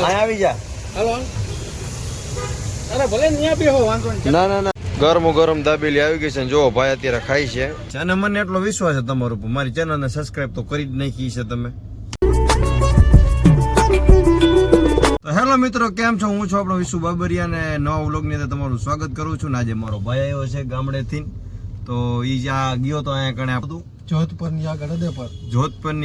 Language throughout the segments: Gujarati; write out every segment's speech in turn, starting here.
આવી જા. હાલો. અરે ભલે ન્યા બેહો વાંધો નહીં. ના ના ના, ગરમ ગરમ દાબેલી આવી ગઈ છે ને જો ભાઈ અત્યારે ખાઈ છે. અને મને એટલો વિશ્વાસ છે તમારો ઉપર, મારી ચેનલને સબસ્ક્રાઇબ તો કરી જ નાખી છે તમે. તો હેલો મિત્રો, કેમ છો? હું છું આપણો વિશુ બાબરિયા ને નવા વ્લોગની અંદર તમારું સ્વાગત કરું છું. ને આજે મારો ભાઈ આવ્યો છે ગામડેથી, તો ઈ જ્યાં ગયો તો અહીંયા કણે બધું જોધપુરની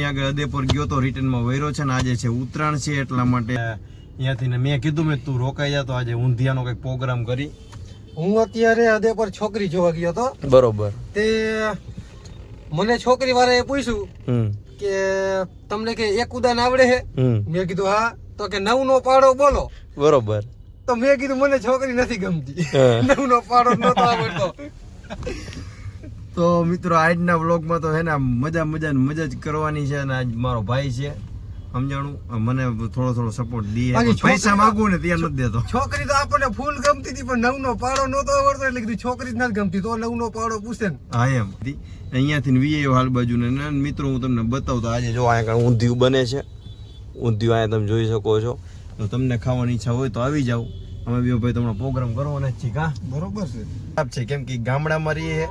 આગળ અદેપુર ગયો તો, રિટર્નમાં વૈરો છે ને આજે છે ઉત્તરાયણ છે એટલા માટે અહીંયાથી ને મેં કીધું મેં તું રોકાઈ જા, તો આજે ઊંધિયાનો કંઈક પ્રોગ્રામ કરી. હું અત્યારે અદેપુર છોકરી જોવા ગયો હતો. બરોબર. તે મને છોકરી વાળાએ પૂછ્યું કે તમને કે એક ઉદાન આવડે છે? મેં કીધું હા. તો કે 9 નો પાડો બોલો. બરોબર. તો મેં કીધું મને છોકરી નથી ગમતી, 9 નો પાડો નતો આવડતો. તો મિત્રો આજના વ્લોગમાં તો હે ને મજા જ કરવાની છે. અને આજ મારો ભાઈ છે સમજાણું, મને થોડો સપોર્ટ દે. પૈસા માંગુ ને ત્યાં નથી દેતો. છોકરી તો આપણને ફૂલ ગમતી હતી, પણ 9 નો પાડો નતો આવડતો એટલે કીધું છોકરી જ નથી ગમતી, તો 9 નો પાડો પૂછે ને. હા એમ અહીંયાથી વીએ હાલ બાજુ ને મિત્રો હું તમને બતાવું તો આજે જો અહીંયા ઊંધિયું બને છે. ઊંધિયું અહીંયા તમે જોઈ શકો છો. તો તમને ખાવાની ઈચ્છા હોય તો આવી જાવ. અમે બી ભાઈ તમને પ્રોગ્રામ કરવાના જ છીએ. કા બરોબર છે, કેમ કે ગામડામાં રહીએ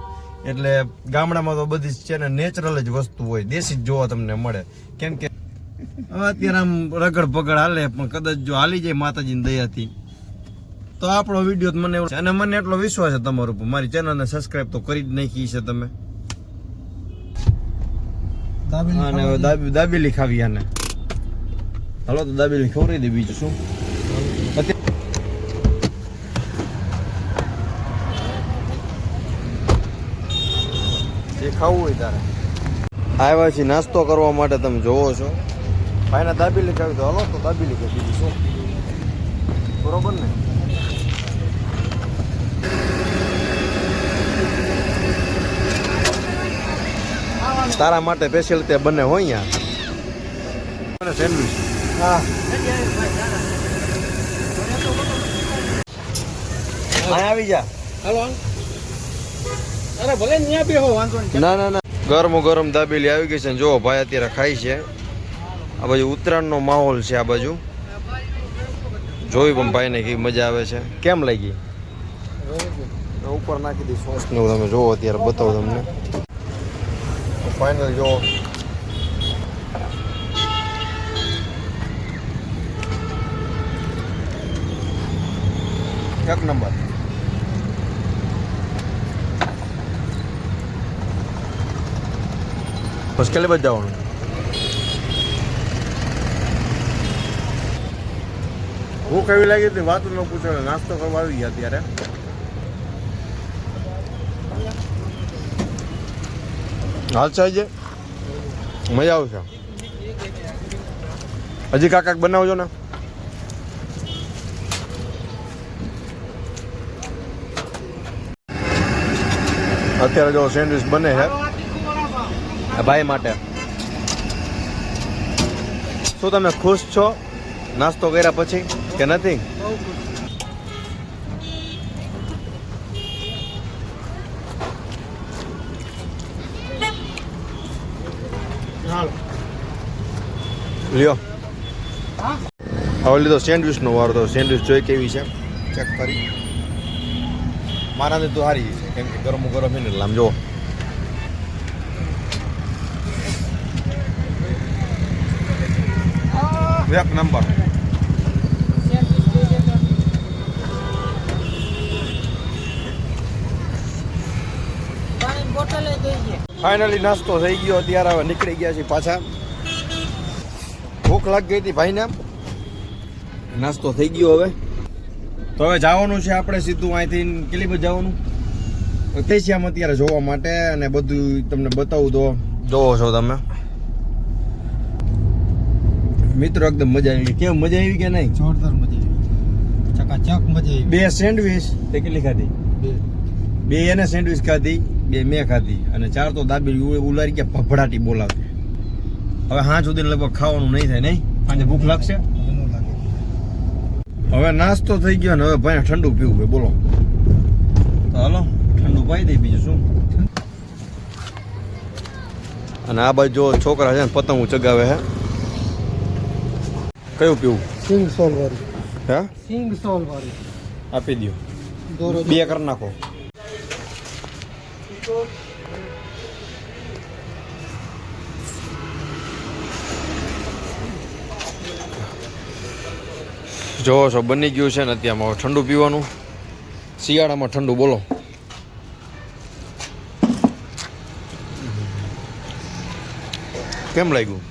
એટલે ગામડામાં તો બધી છે ને નેચરલ જ વસ્તુ હોય, દેશી જ જોવા તમને મળે. કેમ કે અત્યારે આમ રગડ પગડ હાલે, પણ કદાચ જો હાલી જાય માતાજીની દયાથી તો આપણો વિડીયો મને એવું છે. અને મને એટલો વિશ્વાસ છે તમારો ઉપર, મારી ચેનલને સબસ્ક્રાઇબ તો કરી જ નાખી છે તમે. અને દાબેલી ખાવી આને. હાલો તો દાબેલી ખવડાવી દે, બીજું શું. જે ખાવું હોય તારે આવ્યા છીએ નાસ્તો કરવા માટે, તમે જોવો છો. ભાઈને દાબેલી ખાવી તો હાલો તો દાબેલી ખાઈ, બીજું શું. બરોબર ને? તારા માટે સ્પેશિયલ તે બને હોય અહીંયા સેન્ડવિચ. હા આવી જા. હાલો. અરે ભલે ન્યા બેહો વાંધો નહીં. ના ના ના, ગરમ દાબેલી આવી ગઈ છે ને જો ભાઈ અત્યારે ખાઈ છે. આ બાજુ ઉત્તરાયણનો માહોલ છે, આ બાજુ જોઈ પણ ભાઈને કેવી મજા આવે છે. કેમ લાગી? ઉપર નાખી દી સોસ ને તમે જોવો, અત્યારે બતાવો તમને. ફાઇનલ જો એક નંબર. બસ કેટલે બજ જવાનું? ભૂખ એવી લાગી હતી વાત ન પૂછો, નાસ્તો કરવા આવી ગયા ત્યારે. હાલ છે મજા આવશે. હજી કાંક બનાવજો ને. અત્યારે જો સેન્ડવિચ બને છે ભાઈ માટે. શું તમે ખુશ છો નાસ્તો કર્યા પછી કે નથી? લ્યો હવે લીધો સેન્ડવિચનો વારો. તો સેન્ડવિચ જોઈ કેવી છે ચેક કરી. મારાથી તો સારી છે, કેમ કે ગરમ છે ને એટલે આમ જો. એક નંબર. ફાઇનલી નાસ્તો થઈ ગયો, અત્યારે હવે નીકળી ગયા છે પાછા. ભૂખ લાગી ગઈ હતી ભાઈને, નાસ્તો થઈ ગયો. હવે તો હવે જવાનું છે આપણે સીધું અહીંથી. કેટલી બજે જવાનું તેશિયામાં અત્યારે જોવા માટે, અને બધું તમને બતાવું તો જોવો છો તમે મિત્રો. એકદમ મજા આવી. કેમ મજા આવી કે નહીં? જોરદાર મજા આવી, ચકાચક મજા આવી. 2 સેન્ડવિચ તે કેટલી ખાધી? 2 એને સેન્ડવિચ ખાધી, 2 મેં ખાધી, અને 4 તો દાબેલી ઉલારી કે ભભડાટી બોલાવતી. હવે હાં સુધી લગભગ ખાવાનું નહીં થાય. નહીં સાંજે ભૂખ લાગશે. હવે નાસ્તો થઈ ગયો ને હવે ભાઈ ઠંડુ પીવું ભાઈ. બોલો તો હાલો ઠંડુ પાઈ દઈ, બીજું શું. અને આ બાજુ છોકરા છે ને પતંગ ચગાવે છે. કયું પીવું? સિંગ સોલ વાળી, હા સિંગ સોલ વાળી આપી દો, દોરો 2 કરી નાખો. જોવો છો બની ગયું છે ને અત્યારમાં ઠંડુ પીવાનું. શિયાળામાં ઠંડુ બોલો. કેમ લાગ્યું?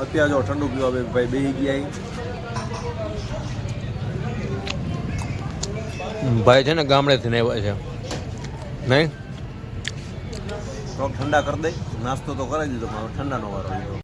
અત્યારે જો ઠંડુ પીવા ભાઈ બેસી ગયા. ભાઈ છે ને ગામડેથી ને આવ્યા છે નહીં, ઠંડા કરી દઈ. નાસ્તો તો કરાવી દીધો, ઠંડાનો વારો.